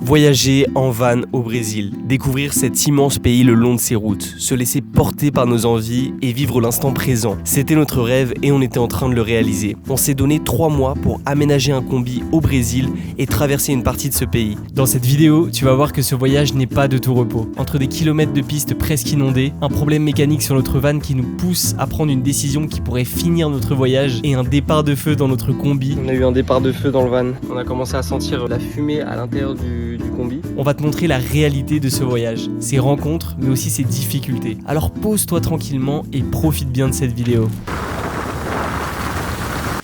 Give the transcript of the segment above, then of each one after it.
Voyager en van au Brésil, découvrir cet immense pays le long de ses routes, se laisser porter par nos envies et vivre l'instant présent. C'était notre rêve et on était en train de le réaliser. On s'est donné 3 mois pour aménager un combi au Brésil et traverser une partie de ce pays. Dans cette vidéo, tu vas voir que ce voyage n'est pas de tout repos. Entre des kilomètres de pistes presque inondées, un problème mécanique sur notre van qui nous pousse à prendre une décision qui pourrait finir notre voyage et un départ de feu dans notre combi. On a eu un départ de feu dans le van. On a commencé à sentir la fumée à l'intérieur du combi. On va te montrer la réalité de ce voyage, ses rencontres, mais aussi ses difficultés. Alors pose-toi tranquillement et profite bien de cette vidéo.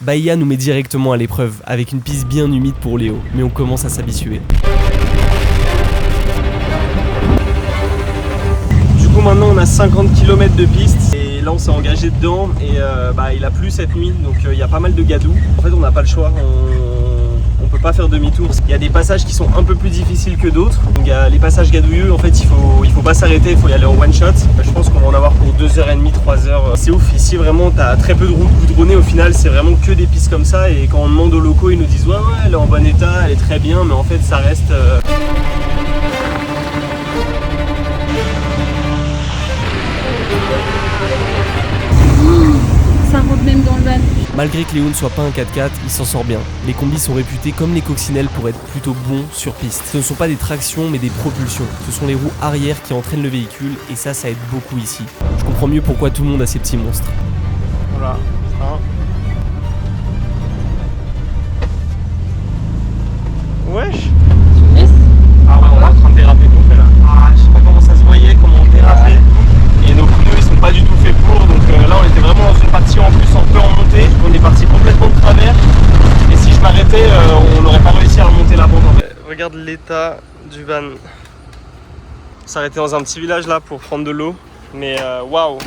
Bahia nous met directement à l'épreuve, avec une piste bien humide pour Léo, mais on commence à s'habituer. Du coup maintenant on a 50 km de piste, et là on s'est engagé dedans, et il a plu cette nuit, donc il y a pas mal de gadou. En fait on n'a pas le choix, on peut pas faire demi-tour. Il y a des passages qui sont un peu plus difficiles que d'autres. Il y a les passages gadouilleux, en fait il faut pas s'arrêter, il faut y aller en one shot. Je pense qu'on va en avoir pour 2h30, 3h. C'est ouf, ici vraiment t'as très peu de routes goudronnées au final, c'est vraiment que des pistes comme ça. Et quand on demande aux locaux, ils nous disent ouais elle est en bon état, elle est très bien, mais en fait ça reste... Ça rentre même dans le van. Malgré que Léo ne soit pas un 4x4, il s'en sort bien. Les combis sont réputés comme les coccinelles pour être plutôt bons sur piste. Ce ne sont pas des tractions mais des propulsions. Ce sont les roues arrière qui entraînent le véhicule et ça aide beaucoup ici. Je comprends mieux pourquoi tout le monde a ces petits monstres. Voilà, Wesh. Ah ouais, on est en train de déraper tout fait là. Ah, je sais pas comment ça se voyait, comment on dérapait. Et nos pneus ils sont pas du tout faits pour, donc là on était vraiment dans une partie en plus un peu en montée. On est parti complètement de travers. Et si je m'arrêtais, on n'aurait pas réussi à remonter la pente en fait. Regarde l'état du van. On s'est arrêté dans un petit village là pour prendre de l'eau. Mais waouh!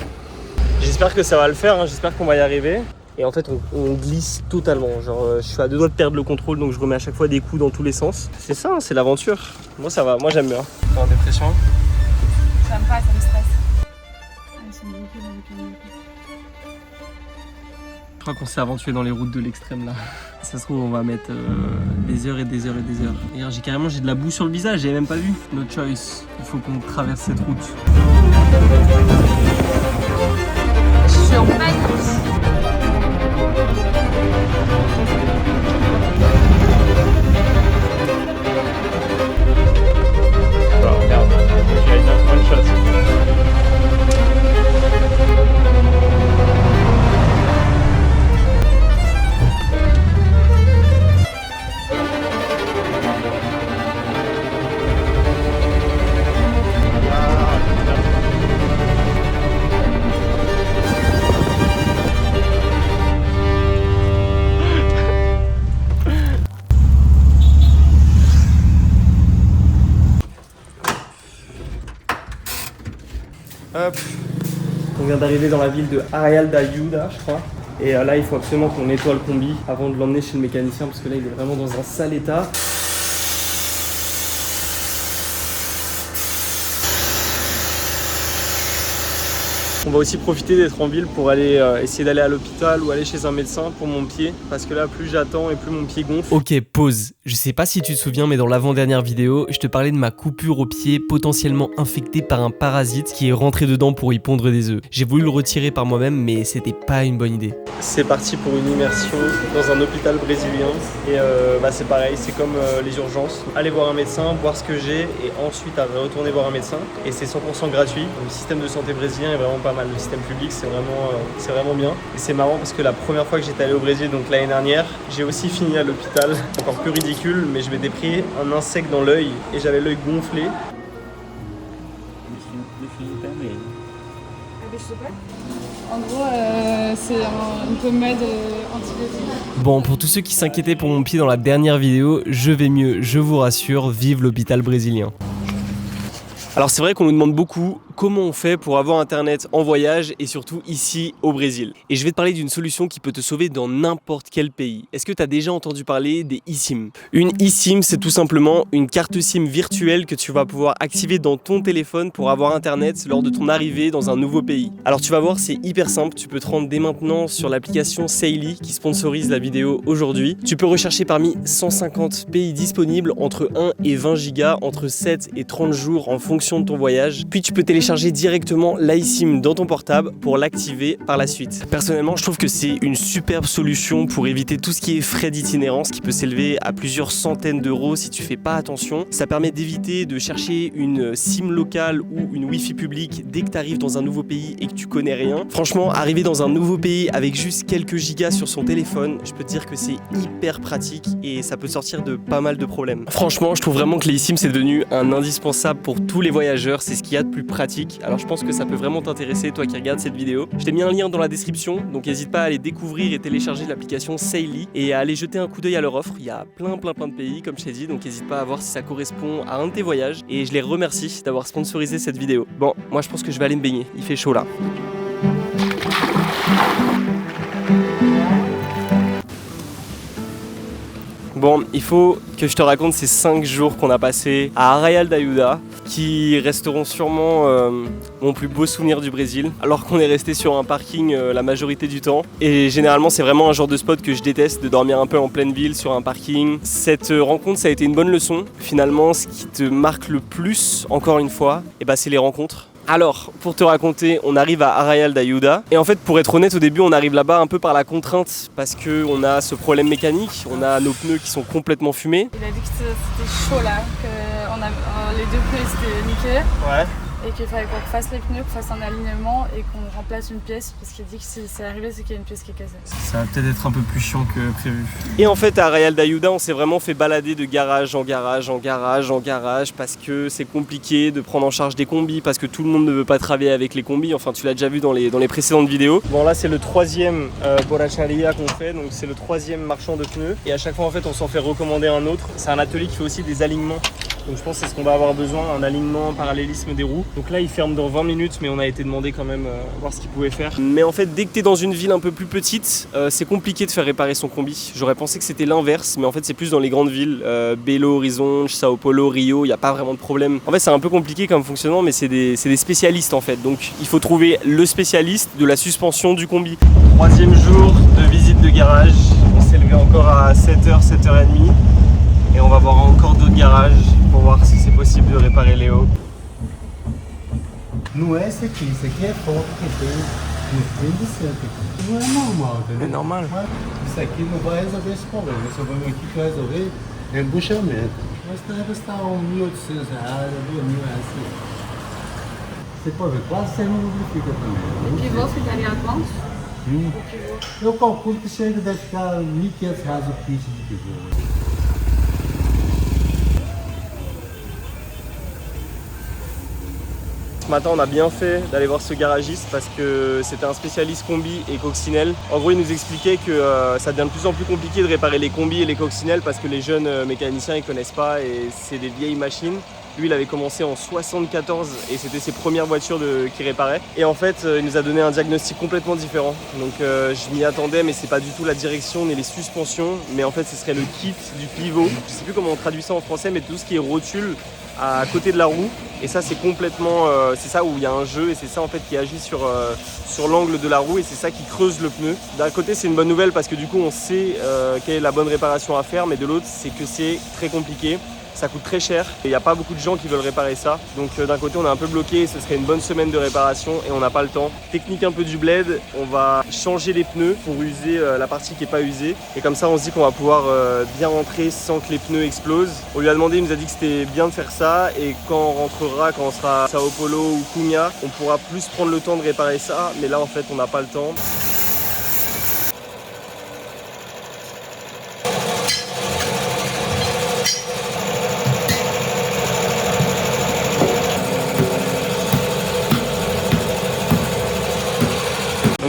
J'espère que ça va le faire, hein. J'espère qu'on va y arriver. Et en fait on glisse totalement, genre je suis à 2 doigts de perdre le contrôle, donc je remets à chaque fois des coups dans tous les sens. C'est ça, hein, c'est l'aventure. Moi ça va, moi j'aime bien. T'es en dépression? J'aime pas, ça me stresse. Je crois qu'on s'est aventuré dans les routes de l'extrême là. Ça se trouve on va mettre des heures et des heures et des heures. D'ailleurs j'ai de la boue sur le visage, j'avais même pas vu. No choice, il faut qu'on traverse cette route. Sur Mike. Alors regarde, j'ai une one shot. Hop. On vient d'arriver dans la ville de Arraial da Ajuda, je crois. Et là, il faut absolument qu'on nettoie le combi avant de l'emmener chez le mécanicien parce que là, il est vraiment dans un sale état. On va aussi profiter d'être en ville pour aller essayer d'aller à l'hôpital ou aller chez un médecin pour mon pied. Parce que là, plus j'attends et plus mon pied gonfle. Ok, pause. Je sais pas si tu te souviens, mais dans l'avant-dernière vidéo, je te parlais de ma coupure au pied potentiellement infectée par un parasite qui est rentré dedans pour y pondre des œufs. J'ai voulu le retirer par moi-même, mais c'était pas une bonne idée. C'est parti pour une immersion dans un hôpital brésilien. Et c'est pareil, c'est comme les urgences. Aller voir un médecin, voir ce que j'ai et ensuite retourner voir un médecin. Et c'est 100% gratuit. Le système de santé brésilien est vraiment pas mal. Le système public, c'est vraiment bien. Et c'est marrant parce que la première fois que j'étais allé au Brésil, donc l'année dernière, j'ai aussi fini à l'hôpital. Encore plus ridicule, mais je m'étais pris un insecte dans l'œil et j'avais l'œil gonflé. En gros, c'est une pommade antibiotique. Bon, pour tous ceux qui s'inquiétaient pour mon pied dans la dernière vidéo, je vais mieux, je vous rassure, vive l'hôpital brésilien. Alors c'est vrai qu'on nous demande beaucoup comment on fait pour avoir internet en voyage et surtout ici au Brésil. Et je vais te parler d'une solution qui peut te sauver dans n'importe quel pays. Est-ce que tu as déjà entendu parler des eSIM? Une eSIM, c'est tout simplement une carte SIM virtuelle que tu vas pouvoir activer dans ton téléphone pour avoir internet lors de ton arrivée dans un nouveau pays. Alors tu vas voir, c'est hyper simple, tu peux te rendre dès maintenant sur l'application Saily qui sponsorise la vidéo aujourd'hui. Tu peux rechercher parmi 150 pays disponibles entre 1 et 20 gigas, entre 7 et 30 jours en fonction de ton voyage. Puis tu peux télécharger directement l'iSIM dans ton portable pour l'activer par la suite. Personnellement, je trouve que c'est une superbe solution pour éviter tout ce qui est frais d'itinérance qui peut s'élever à plusieurs centaines d'euros si tu fais pas attention. Ça permet d'éviter de chercher une SIM locale ou une Wi-Fi publique dès que tu arrives dans un nouveau pays et que tu connais rien. Franchement, arriver dans un nouveau pays avec juste quelques gigas sur son téléphone, je peux te dire que c'est hyper pratique et ça peut sortir de pas mal de problèmes. Franchement, je trouve vraiment que l'eSIM c'est devenu un indispensable pour tous les voyageurs, c'est ce qu'il y a de plus pratique. Alors je pense que ça peut vraiment t'intéresser, toi qui regardes cette vidéo. Je t'ai mis un lien dans la description, donc n'hésite pas à aller découvrir et télécharger l'application Saily et à aller jeter un coup d'œil à leur offre. Il y a plein de pays comme je t'ai dit, donc n'hésite pas à voir si ça correspond à un de tes voyages. Et je les remercie d'avoir sponsorisé cette vidéo. Bon, moi je pense que je vais aller me baigner, il fait chaud là. Bon, il faut que je te raconte ces 5 jours qu'on a passés à Arraial d'Ajuda, qui resteront sûrement mon plus beau souvenir du Brésil, alors qu'on est resté sur un parking la majorité du temps. Et généralement, c'est vraiment un genre de spot que je déteste, de dormir un peu en pleine ville sur un parking. Cette rencontre, ça a été une bonne leçon. Finalement, ce qui te marque le plus, encore une fois, c'est les rencontres. Alors, pour te raconter, on arrive à Arraial d'Ajuda et en fait, pour être honnête, au début, on arrive là-bas un peu par la contrainte parce qu'on a ce problème mécanique, on a nos pneus qui sont complètement fumés. Il a dit que c'était chaud là, que les 2 pneus étaient niqués. Ouais. Et qu'il fallait qu'on fasse les pneus, qu'on fasse un alignement et qu'on remplace une pièce parce qu'il dit que si c'est arrivé, c'est qu'il y a une pièce qui est cassée. Ça va peut-être être un peu plus chiant que prévu. Et en fait, à Arraial d'Ajuda, on s'est vraiment fait balader de garage en garage, en garage, en garage parce que c'est compliqué de prendre en charge des combis, parce que tout le monde ne veut pas travailler avec les combis. Enfin, tu l'as déjà vu dans les précédentes vidéos. Bon, là, c'est le 3e borracharia qu'on fait, donc c'est le 3e marchand de pneus. Et à chaque fois, en fait, on s'en fait recommander un autre. C'est un atelier qui fait aussi des alignements. Donc je pense que c'est ce qu'on va avoir besoin, un alignement, parallélisme des roues. Donc là il ferme dans 20 minutes mais on a été demandé quand même voir ce qu'il pouvait faire. Mais en fait dès que tu es dans une ville un peu plus petite, c'est compliqué de faire réparer son combi. J'aurais pensé que c'était l'inverse, mais en fait c'est plus dans les grandes villes, Belo Horizonte, Sao Paulo, Rio, il n'y a pas vraiment de problème. En fait c'est un peu compliqué comme fonctionnement mais c'est des spécialistes en fait. Donc il faut trouver le spécialiste de la suspension du combi. 3e jour de visite de garage, on s'est levé encore à 7h, 7h30. Et on va voir encore d'autres garages pour voir si c'est possible de réparer Léo. Não é esse aqui é foto que tem no fim do centro. Não é normal, entendeu? É normal? Isso aqui não vai resolver esse problema. Esse problema aqui que vai resolver é embuchamento. Mas vai custar R$1.800, R$2.000. Você pode ver, quase você não lubrifica também. O pivô ficaria quanto? Eu calculo que chega deve ficar R$1.500 o kit de pivô. Ce matin on a bien fait d'aller voir ce garagiste parce que c'était un spécialiste combi et coccinelle. En gros il nous expliquait que ça devient de plus en plus compliqué de réparer les combis et les coccinelles parce que les jeunes mécaniciens ils connaissent pas et c'est des vieilles machines. Lui il avait commencé en 74 et c'était ses premières voitures qu'il réparait. Et en fait il nous a donné un diagnostic complètement différent. Donc je m'y attendais mais c'est pas du tout la direction ni les suspensions. Mais en fait ce serait le kit du pivot. Je sais plus comment on traduit ça en français mais tout ce qui est rotule à côté de la roue. Et ça c'est complètement, c'est ça où il y a un jeu et c'est ça en fait qui agit sur l'angle de la roue et c'est ça qui creuse le pneu. D'un côté c'est une bonne nouvelle parce que du coup on sait quelle est la bonne réparation à faire, mais de l'autre c'est que c'est très compliqué. Ça coûte très cher et il n'y a pas beaucoup de gens qui veulent réparer ça. Donc d'un côté on est un peu bloqué, ce serait une bonne semaine de réparation et on n'a pas le temps. Technique un peu du bled, on va changer les pneus pour user la partie qui n'est pas usée. Et comme ça on se dit qu'on va pouvoir bien rentrer sans que les pneus explosent. On lui a demandé, il nous a dit que c'était bien de faire ça et quand on rentrera, quand on sera à Sao Paulo ou Cunha, on pourra plus prendre le temps de réparer ça. Mais là en fait on n'a pas le temps.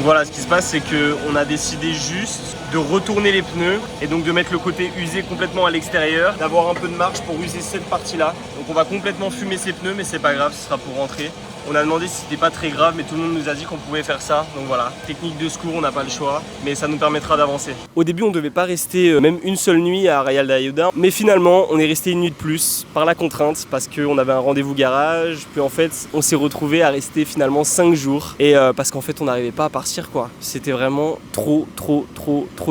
Donc voilà, ce qui se passe, c'est qu'on a décidé juste de retourner les pneus et donc de mettre le côté usé complètement à l'extérieur, d'avoir un peu de marge pour user cette partie-là. Donc on va complètement fumer ces pneus, mais c'est pas grave, ce sera pour rentrer. On a demandé si c'était pas très grave, mais tout le monde nous a dit qu'on pouvait faire ça. Donc voilà, technique de secours, on n'a pas le choix, mais ça nous permettra d'avancer. Au début, on devait pas rester même une seule nuit à Arraial de Ayuda, mais finalement, on est resté une nuit de plus par la contrainte, parce qu'on avait un rendez-vous garage. Puis en fait, on s'est retrouvé à rester finalement 5 jours, et parce qu'en fait, on n'arrivait pas à partir quoi. C'était vraiment trop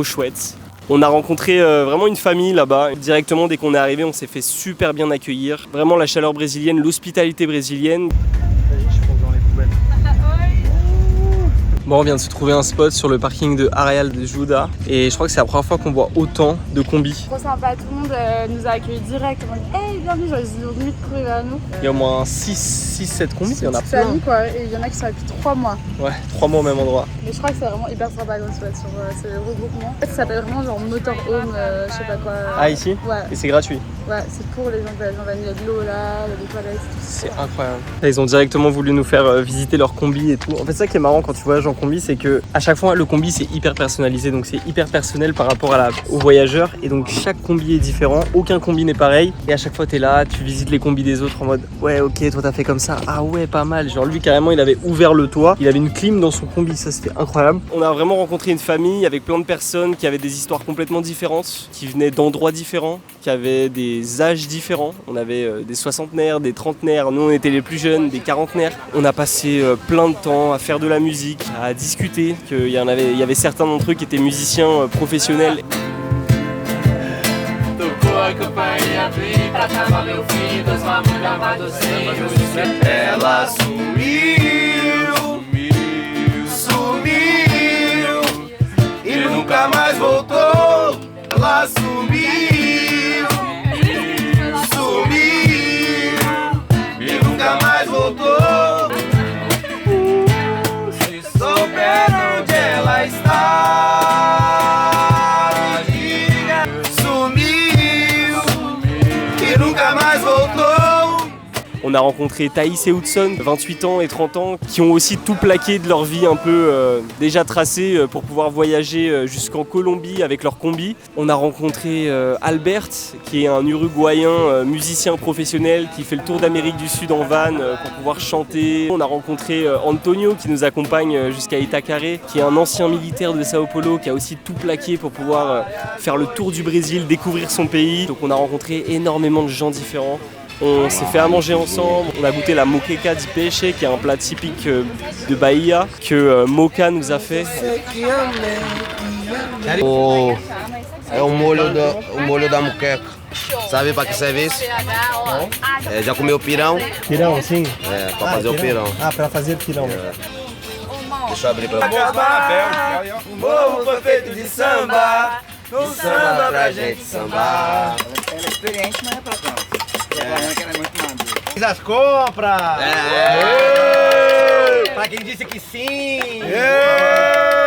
chouette. On a rencontré vraiment une famille là-bas. Directement, dès qu'on est arrivé, on s'est fait super bien accueillir. Vraiment la chaleur brésilienne, l'hospitalité brésilienne. Bon, on vient de se trouver un spot sur le parking de Arraial de Ayuda et je crois que c'est la première fois qu'on voit autant de combis. Trop sympa, tout le monde nous a accueillis direct. On a dit hey, bienvenue, ils ont vite trouvé vers nous. Il y a au moins 6-7 combis, il y en a plein. Famille, quoi, et il y en a qui sont là depuis 3 mois. Ouais, 3 mois au même endroit. Mais je crois que c'est vraiment hyper sympa comme spot sur ce regroupement. En fait, ça s'appelle vraiment genre motorhome, je sais pas quoi. Ah, ici? Ouais. Et c'est gratuit? Ouais, c'est pour les gens qui ont il y a de l'eau là, il y a des toilettes. C'est incroyable. Là, ils ont directement voulu nous faire visiter leur combi et tout. En fait, ça qui est marrant quand tu voyages en combi, c'est que à chaque fois, le combi c'est hyper personnalisé, donc c'est hyper personnel par rapport aux voyageurs. Et donc chaque combi est différent, aucun combi n'est pareil. Et à chaque fois, t'es là, tu visites les combis des autres en mode ouais, ok, toi t'as fait comme ça. Ah ouais, pas mal. Genre lui carrément, il avait ouvert le toit, il avait une clim dans son combi, ça c'était incroyable. On a vraiment rencontré une famille avec plein de personnes qui avaient des histoires complètement différentes, qui venaient d'endroits différents, qui avaient des âges différents. On avait des soixantenaires, des trentenaires, nous on était les plus jeunes, des quarantenaires. On a passé plein de temps à faire de la musique, à discuter, qu'il y avait certains d'entre eux qui étaient musiciens professionnels. Ela sumiu e nunca mais voltou. Ela sumiu e nunca mais voltou. Se souber onde ela está, me diga. Sumiu e nunca mais voltou. On a rencontré Thaïs et Hudson, 28 ans et 30 ans, qui ont aussi tout plaqué de leur vie un peu déjà tracée pour pouvoir voyager jusqu'en Colombie avec leur combi. On a rencontré Albert, qui est un Uruguayen musicien professionnel qui fait le tour d'Amérique du Sud en van pour pouvoir chanter. On a rencontré Antonio qui nous accompagne jusqu'à Itacaré, qui est un ancien militaire de Sao Paulo qui a aussi tout plaqué pour pouvoir faire le tour du Brésil, découvrir son pays. Donc on a rencontré énormément de gens différents. On s'est fait à manger ensemble, on a goûté la moqueca de peixe, qui est un plat typique de Bahia, que Moca nous a fait. É o molho da moqueca. Sabe pra que serve isso? Já comeu pirão? Pirão, sim? É, pra fazer o pirão. Ah, pra fazer pirão. Deixa eu abrir pra você. O morro foi feito de samba, no samba pra gente sambar. Ela é experiente, mas é pra tanto. Ela é muito madura. Fiz as compras! Pra quem disse que sim!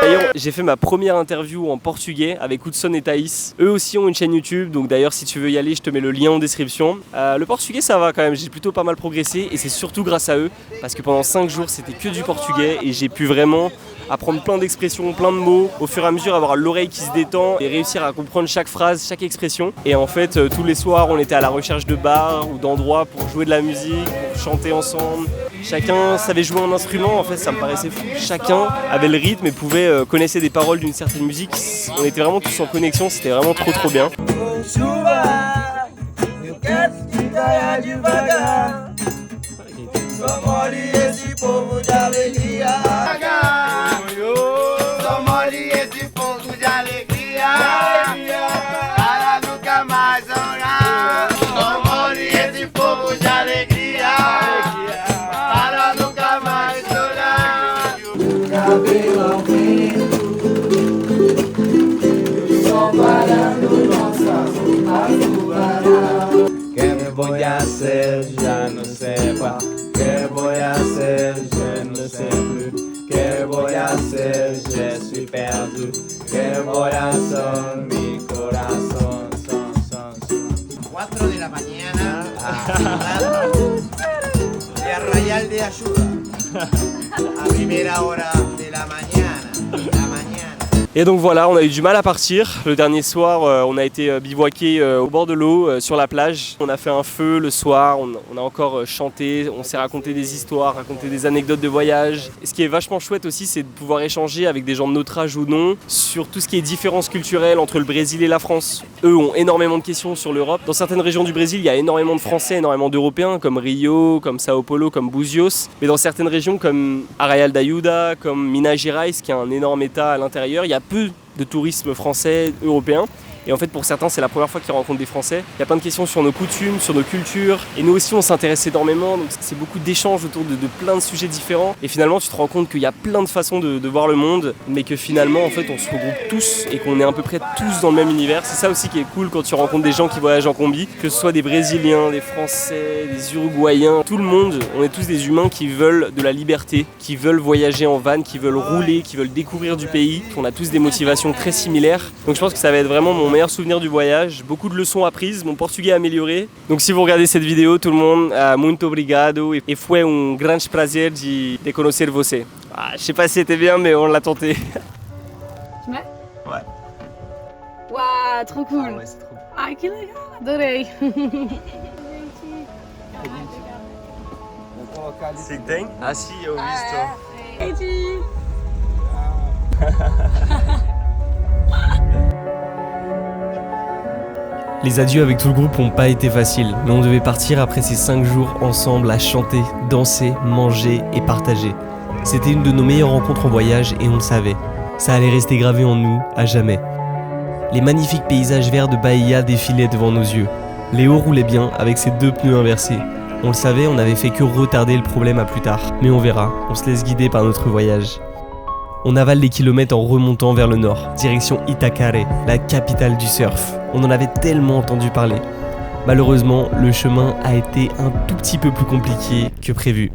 D'ailleurs, j'ai fait ma première interview en portugais avec Hudson et Thaïs. Eux aussi ont une chaîne YouTube, donc d'ailleurs si tu veux y aller, je te mets le lien en description. Le portugais ça va quand même, j'ai plutôt pas mal progressé et c'est surtout grâce à eux parce que pendant 5 jours c'était que du portugais et j'ai pu vraiment apprendre plein d'expressions, plein de mots, au fur et à mesure avoir l'oreille qui se détend et réussir à comprendre chaque phrase, chaque expression. Et en fait tous les soirs on était à la recherche de bars ou d'endroits pour jouer de la musique, pour chanter ensemble. Chacun savait jouer un instrument, en fait ça me paraissait fou. Chacun avait le rythme et connaissait des paroles d'une certaine musique. On était vraiment tous en connexion, c'était vraiment trop bien. Voy a hacer, ya no sé pas. Que voy a hacer, je ne sais plus. Que voy a hacer, je suis perdu. Que voy a hacer, mi corazón, son. 4 de la mañana, de Arraial de Ayuda, a primera hora de la mañana. Et donc voilà, on a eu du mal à partir. Le dernier soir, on a été bivouaqué au bord de l'eau, sur la plage. On a fait un feu le soir, on a encore chanté, on s'est raconté des histoires, raconté des anecdotes de voyage. Et ce qui est vachement chouette aussi, c'est de pouvoir échanger avec des gens de notre âge ou non sur tout ce qui est différence culturelle entre le Brésil et la France. Eux ont énormément de questions sur l'Europe. Dans certaines régions du Brésil, il y a énormément de Français, énormément d'Européens, comme Rio, comme Sao Paulo, comme Búzios. Mais dans certaines régions comme Arraial da Ajuda, comme Minas Gerais, qui est un énorme état à l'intérieur, il y a peu de tourisme français, européen. Et en fait, pour certains, c'est la première fois qu'ils rencontrent des Français. Il y a plein de questions sur nos coutumes, sur nos cultures. Et nous aussi, on s'intéresse énormément. Donc c'est beaucoup d'échanges autour de plein de sujets différents. Et finalement, tu te rends compte qu'il y a plein de façons de voir le monde, mais que finalement, en fait, on se regroupe tous et qu'on est à peu près tous dans le même univers. C'est ça aussi qui est cool quand tu rencontres des gens qui voyagent en combi, que ce soit des Brésiliens, des Français, des Uruguayens. Tout le monde, on est tous des humains qui veulent de la liberté, qui veulent voyager en van, qui veulent rouler, qui veulent découvrir du pays. On a tous des motivations très similaires. Donc je pense que ça va être vraiment mon meilleur souvenir du voyage, beaucoup de leçons apprises, mon portugais amélioré. Donc si vous regardez cette vidéo, tout le monde, muito obrigado et foi grande prazer de conhecer você. Je sais pas si c'était bien, mais on l'a tenté. Tu mets? Ouais. Waouh, trop cool. Ah ouais, c'est trop cool. Ah, que legal, adorei. Você tem? Ah si, eu visto. Les adieux avec tout le groupe n'ont pas été faciles, mais on devait partir après ces 5 jours ensemble à chanter, danser, manger et partager. C'était une de nos meilleures rencontres en voyage et on le savait. Ça allait rester gravé en nous à jamais. Les magnifiques paysages verts de Bahia défilaient devant nos yeux. Léo roulait bien avec ses 2 pneus inversés. On le savait, on n'avait fait que retarder le problème à plus tard. Mais on verra, on se laisse guider par notre voyage. On avale les kilomètres en remontant vers le nord, direction Itacaré, la capitale du surf. On en avait tellement entendu parler. Malheureusement, le chemin a été un tout petit peu plus compliqué que prévu.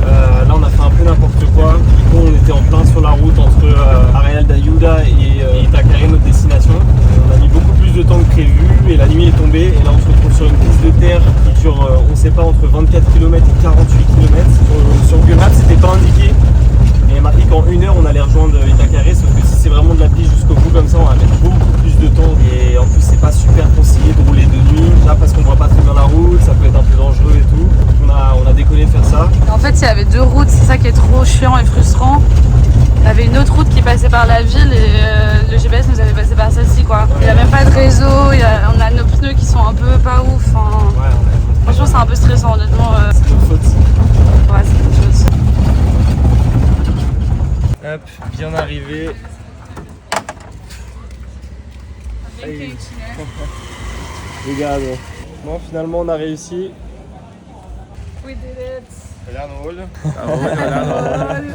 Là, on a fait un peu n'importe quoi. Du coup, on était en plein sur la route entre Arraial da Ajuda et Itacaré, notre destination. On a mis beaucoup plus de temps que prévu et la nuit est tombée et là on se retrouve sur une piste de terre qui dure, on ne sait pas, entre 24 km et 48 km. Sur Google Maps c'était pas indiqué, mais il y a marqué qu'en 1 heure on allait rejoindre Itacaré, sauf que si c'est vraiment de la piste jusqu'au bout comme ça, on va mettre beaucoup plus de temps et en plus c'est pas super conseillé de rouler de nuit, là parce qu'on voit pas très bien la route, ça peut être un peu dangereux et tout. Donc on a déconné de faire ça. En fait, il y avait 2 routes, c'est ça qui est trop chiant et frustrant. Il y avait une autre route qui passait par la ville et le GPS nous avait passé par celle-ci quoi. Il n'y a même pas de réseau, on a nos pneus qui sont un peu pas ouf. Ouais, franchement c'est un peu stressant honnêtement. C'est notre faute. Ouais, c'est notre faute. Hop, bien arrivé. Regarde. Bon, finalement on a réussi. We did it.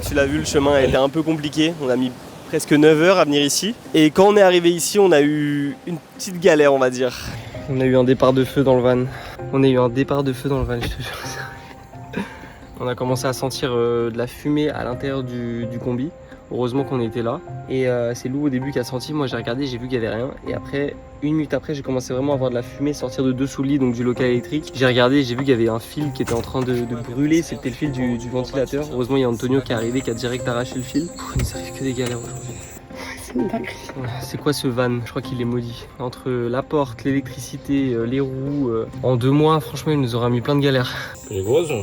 Tu l'as vu, le chemin a été un peu compliqué. On a mis presque 9 heures à venir ici. Et quand on est arrivé ici, on a eu une petite galère, on va dire. On a eu un départ de feu dans le van. Je te jure. On a commencé à sentir de la fumée à l'intérieur du combi. Heureusement qu'on était là. Et c'est Lou au début qui a senti. Moi j'ai regardé, j'ai vu qu'il n'y avait rien. Et après, 1 minute après, j'ai commencé vraiment à voir de la fumée sortir de dessous le lit, donc du local électrique. J'ai regardé, j'ai vu qu'il y avait un fil qui était en train de brûler. C'était le fil du ventilateur. Heureusement, il y a Antonio qui est arrivé, qui a direct arraché le fil. Il nous arrive que des galères aujourd'hui. C'est une dinguerie. C'est quoi ce van? Je crois qu'il est maudit. Entre la porte, l'électricité, les roues. En 2 mois, franchement, il nous aura mis plein de galères. Perigoso?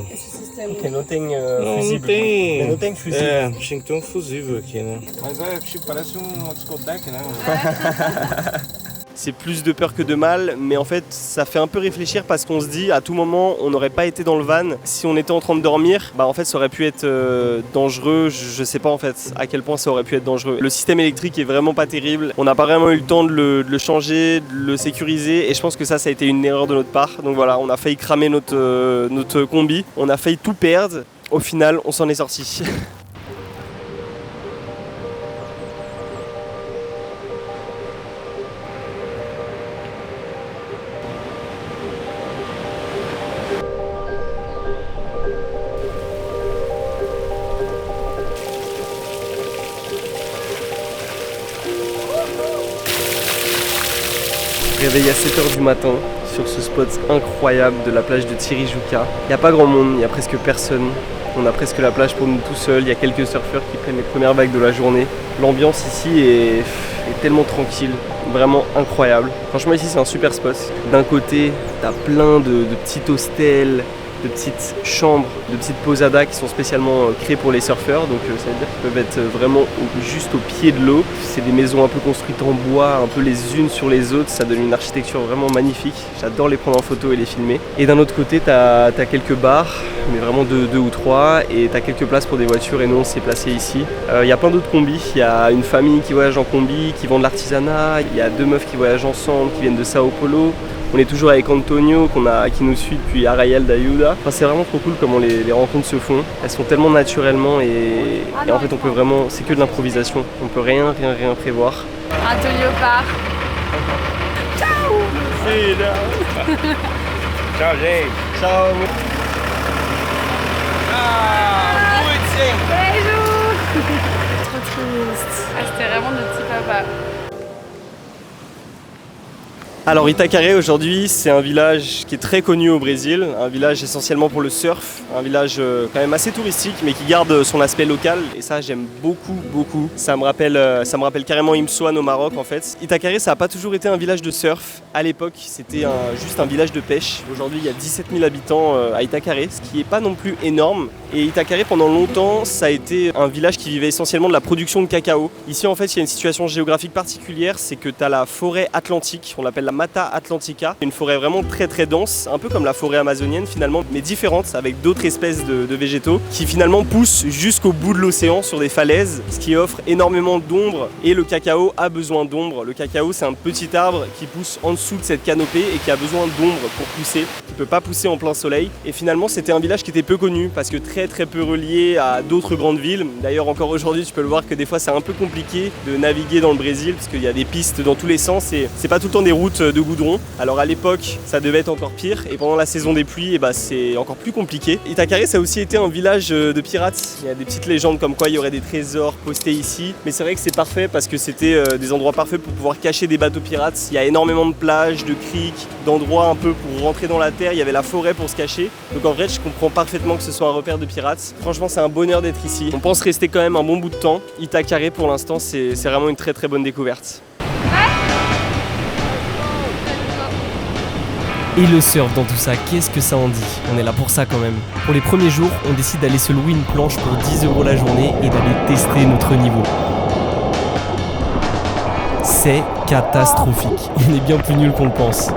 Ok, não tem Não fusível. tem. Não tem fusível. É, tinha que ter um fusível aqui, né? Mas é, tipo, parece uma discoteca, né? C'est plus de peur que de mal, mais en fait ça fait un peu réfléchir parce qu'on se dit à tout moment on n'aurait pas été dans le van. Si on était en train de dormir, bah en fait ça aurait pu être dangereux, je sais pas en fait à quel point ça aurait pu être dangereux. Le système électrique est vraiment pas terrible, on n'a pas vraiment eu le temps de le changer, de le sécuriser et je pense que ça a été une erreur de notre part. Donc voilà, on a failli cramer notre combi, on a failli tout perdre, au final on s'en est sorti. Réveil à 7h du matin sur ce spot incroyable de la plage de Tirijouka. Il n'y a pas grand monde, il n'y a presque personne. On a presque la plage pour nous tout seuls, il y a quelques surfeurs qui prennent les premières vagues de la journée. L'ambiance ici est tellement tranquille, vraiment incroyable. Franchement ici c'est un super spot. D'un côté, t'as plein de petits hostels, de petites chambres, de petites posadas qui sont spécialement créées pour les surfeurs. Donc ça veut dire qu'ils peuvent être vraiment juste au pied de l'eau. C'est des maisons un peu construites en bois, un peu les unes sur les autres. Ça donne une architecture vraiment magnifique. J'adore les prendre en photo et les filmer. Et d'un autre côté, t'as quelques bars, mais vraiment deux ou trois. Et t'as quelques places pour des voitures et nous on s'est placé ici. Il y a plein d'autres combis. Il y a une famille qui voyage en combi, qui vend de l'artisanat. Il y a 2 meufs qui voyagent ensemble, qui viennent de Sao Paulo. On est toujours avec Antonio qui nous suit depuis Arraial d'Ayuda. Enfin, c'est vraiment trop cool comment les rencontres se font. Elles sont tellement naturellement et en fait on peut vraiment, c'est que de l'improvisation. On peut rien prévoir. Antonio part. Ciao. Ciao, James. Ciao. Bisous. Trop triste. Ah, c'était vraiment notre petit papa. Alors Itacaré aujourd'hui c'est un village qui est très connu au Brésil, un village essentiellement pour le surf, un village quand même assez touristique mais qui garde son aspect local et ça j'aime beaucoup. Ça me rappelle carrément Imsoane au Maroc en fait. Itacaré ça n'a pas toujours été un village de surf, à l'époque c'était juste un village de pêche. Aujourd'hui il y a 17 000 habitants à Itacaré, ce qui n'est pas non plus énorme. Et Itacaré pendant longtemps ça a été un village qui vivait essentiellement de la production de cacao. Ici en fait il y a une situation géographique particulière, c'est que tu as la forêt atlantique, on l'appelle la Mata Atlantica, une forêt vraiment très dense, un peu comme la forêt amazonienne finalement, mais différente avec d'autres espèces de végétaux qui finalement poussent jusqu'au bout de l'océan sur des falaises, ce qui offre énormément d'ombre et le cacao a besoin d'ombre. Le cacao c'est un petit arbre qui pousse en dessous de cette canopée et qui a besoin d'ombre pour pousser, qui ne peut pas pousser en plein soleil et finalement c'était un village qui était peu connu parce que très peu relié à d'autres grandes villes. D'ailleurs encore aujourd'hui tu peux le voir que des fois c'est un peu compliqué de naviguer dans le Brésil parce qu'il y a des pistes dans tous les sens et c'est pas tout le temps des routes de goudron. Alors à l'époque ça devait être encore pire et pendant la saison des pluies c'est encore plus compliqué. Itacaré ça a aussi été un village de pirates. Il y a des petites légendes comme quoi il y aurait des trésors postés ici, mais c'est vrai que c'est parfait parce que c'était des endroits parfaits pour pouvoir cacher des bateaux pirates. Il y a énormément de plages, de criques, d'endroits un peu pour rentrer dans la terre, il y avait la forêt pour se cacher. Donc en vrai je comprends parfaitement que ce soit un repère de pirates. Franchement c'est un bonheur d'être ici. On pense rester quand même un bon bout de temps. Itacaré pour l'instant c'est vraiment une très bonne découverte. Et le surf dans tout ça, qu'est-ce que ça en dit? On est là pour ça quand même. Pour les premiers jours, on décide d'aller se louer une planche pour 10 € la journée et d'aller tester notre niveau. C'est catastrophique. On est bien plus nul qu'on le pense.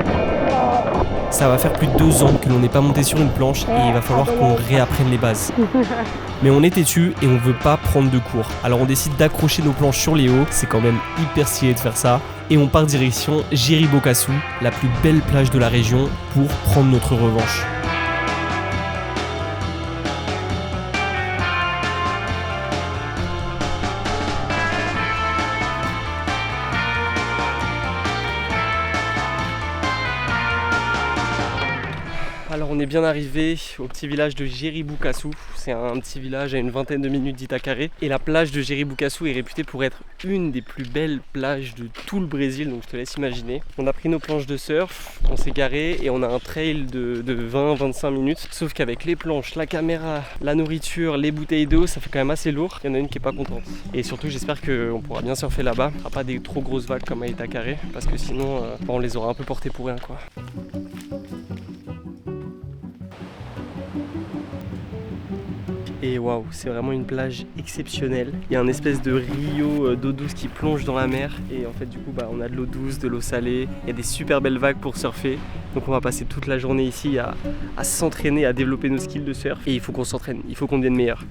Ça va faire plus de 2 ans que l'on n'est pas monté sur une planche et il va falloir qu'on réapprenne les bases. Mais on est têtu et on veut pas prendre de cours. Alors on décide d'accrocher nos planches sur les hauts, c'est quand même hyper stylé de faire ça. Et on part direction Jeribocaçu, la plus belle plage de la région, pour prendre notre revanche. Alors on est bien arrivé au petit village de Jeribocaçu, c'est un petit village à une vingtaine de minutes d'Itacaré et la plage de Jeribocaçu est réputée pour être une des plus belles plages de tout le Brésil, donc je te laisse imaginer. On a pris nos planches de surf, on s'est garé et on a un trail de 20-25 minutes, sauf qu'avec les planches, la caméra, la nourriture, les bouteilles d'eau, ça fait quand même assez lourd, il y en a une qui est pas contente. Et surtout j'espère qu'on pourra bien surfer là-bas, il n'y aura pas des trop grosses vagues comme à Itacaré, parce que sinon on les aura un peu portés pour rien quoi. Et waouh, c'est vraiment une plage exceptionnelle. Il y a un espèce de rio d'eau douce qui plonge dans la mer. Et en fait du coup on a de l'eau douce, de l'eau salée. Il y a des super belles vagues pour surfer. Donc on va passer toute la journée ici à s'entraîner, à développer nos skills de surf. Et il faut qu'on s'entraîne, il faut qu'on devienne meilleur.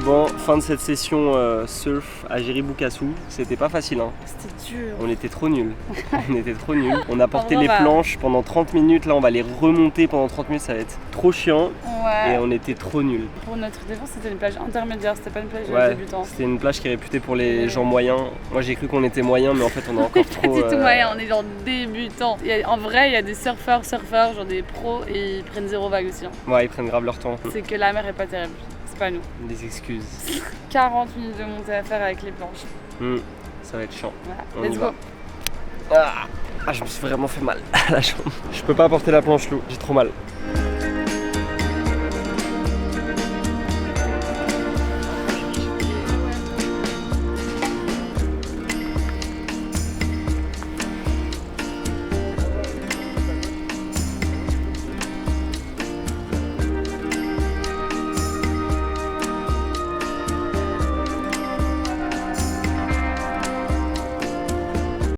Bon, fin de cette session surf à Jériboukasou. C'était pas facile, hein. C'était dur. On était trop nuls. On était trop nuls. On a porté En vrai, les planches pendant 30 minutes. Là, on va les remonter pendant 30 minutes. Ça va être trop chiant. Ouais. Et on était trop nuls. Pour notre défense, c'était une plage intermédiaire. C'était pas une plage Ouais, débutant. c'était une plage qui est réputée pour les gens moyens. Moi, j'ai cru qu'on était moyens, mais en fait, on est encore trop. Pas du tout moyen, on est genre débutants. En vrai, il y a des surfeurs, genre des pros, et ils prennent 0 vague aussi. Hein. Ouais, ils prennent grave leur temps. C'est que la mer est pas terrible. C'est pas nous. Des excuses. 40 minutes de montée à faire avec les planches. Ça va être chiant. Voilà. On Let's y go. va. Ah, je me suis vraiment fait mal à la jambe. Je peux pas porter la planche, Lou. J'ai trop mal.